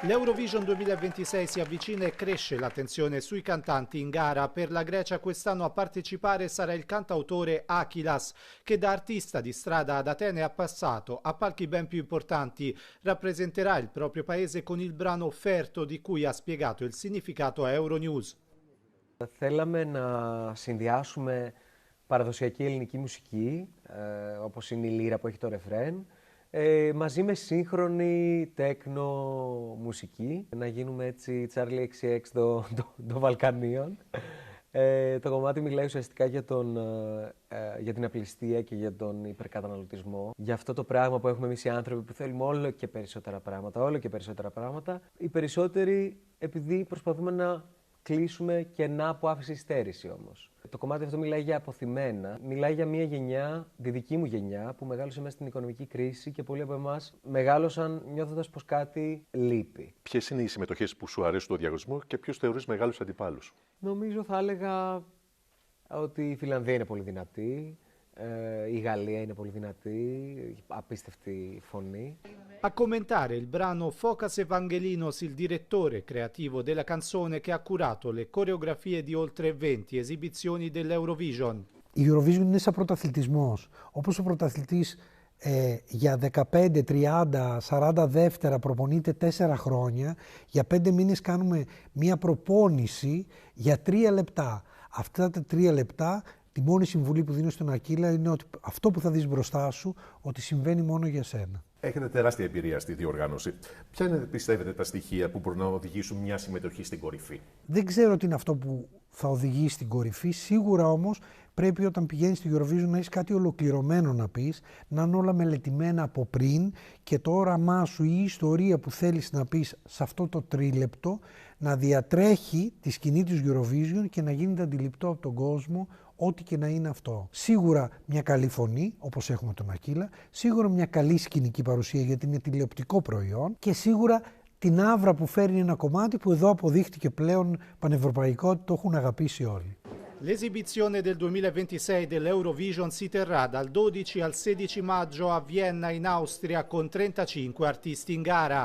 L'Eurovision 2026 si avvicina e cresce l'attenzione sui cantanti in gara. Per la Grecia quest'anno a partecipare sarà il cantautore Akilas, che da artista di strada ad Atene ha passato a palchi ben più importanti. Rappresenterà il proprio paese con il brano Offerto, di cui ha spiegato il significato a Euronews. Θέλαμε να συνδυάσουμε παραδοσιακή ελληνική μουσική, όπως είναι η λύρα που έχει το ρεφρέν, μαζί με σύγχρονη τέκνο μουσική. Να γίνουμε έτσι Charlie XCX των Βαλκανίων. Το κομμάτι μιλάει ουσιαστικά για την απληστία και για τον υπερκαταναλωτισμό. Για αυτό το πράγμα που έχουμε εμείς οι άνθρωποι που θέλουμε όλο και περισσότερα πράγματα. Οι περισσότεροι επειδή προσπαθούμε να κλείσουμε κενά που άφησε η στέρηση όμως. Το κομμάτι αυτό μιλάει για αποθυμένα, μιλάει για μια γενιά, τη δική μου γενιά, που μεγάλωσε μέσα στην οικονομική κρίση και πολλοί από εμάς μεγάλωσαν νιώθοντας πως κάτι λείπει. Ποιες είναι οι συμμετοχές που σου αρέσουν στο διαγωνισμό και ποιους θεωρείς μεγάλους αντιπάλους? Νομίζω θα έλεγα ότι η Φιλανδία είναι πολύ δυνατή, η Γαλλία είναι πολύ δυνατή, απίστευτη φωνή. A commentare il brano Fokas Evangelinos, il direttore creativo della canzone che ha curato le coreografie di oltre 20 esibizioni dell'Eurovision. Η Eurovision είναι σαν πρωταθλητισμός. Όπως ο πρωταθλητής για 15, 30, 40 δεύτερα προπονείται 4 χρόνια, για 5 μήνες κάνουμε μία προπόνηση για 3 λεπτά. Αυτά τα 3 λεπτά, τη μόνη συμβουλή που δίνω στον Ακύλα είναι ότι αυτό που θα δεις μπροστά σου, ότι συμβαίνει μόνο για σένα. Έχετε τεράστια εμπειρία στη διοργάνωση. Ποια είναι, πιστεύετε, τα στοιχεία που μπορούν να οδηγήσουν μια συμμετοχή στην κορυφή? Δεν ξέρω τι είναι αυτό που θα οδηγήσει στην κορυφή. Σίγουρα όμως πρέπει όταν πηγαίνεις στη Eurovision να έχεις κάτι ολοκληρωμένο να πεις, να είναι όλα μελετημένα από πριν και το όραμά σου ή η ιστορία που θέλεις να πεις σε αυτό το τρίλεπτο να διατρέχει τη σκηνή της Eurovision και να γίνεται αντιληπτό από τον κόσμο, ό,τι και να είναι αυτό. Σίγουρα μια καλή φωνή, όπως έχουμε τον Ακύλα, σίγουρα μια καλή σκηνική παρουσία γιατί είναι τηλεοπτικό προϊόν και σίγουρα την άβρα που φέρνει ένα κομμάτι που εδώ αποδείχτηκε πλέον πανευρωπαϊκό ότι το έχουν αγαπήσει όλοι. L'esibizione del 2026 dell'Eurovision si terrà dal 12 al 16 maggio a Vienna in Austria con 35 artisti in gara.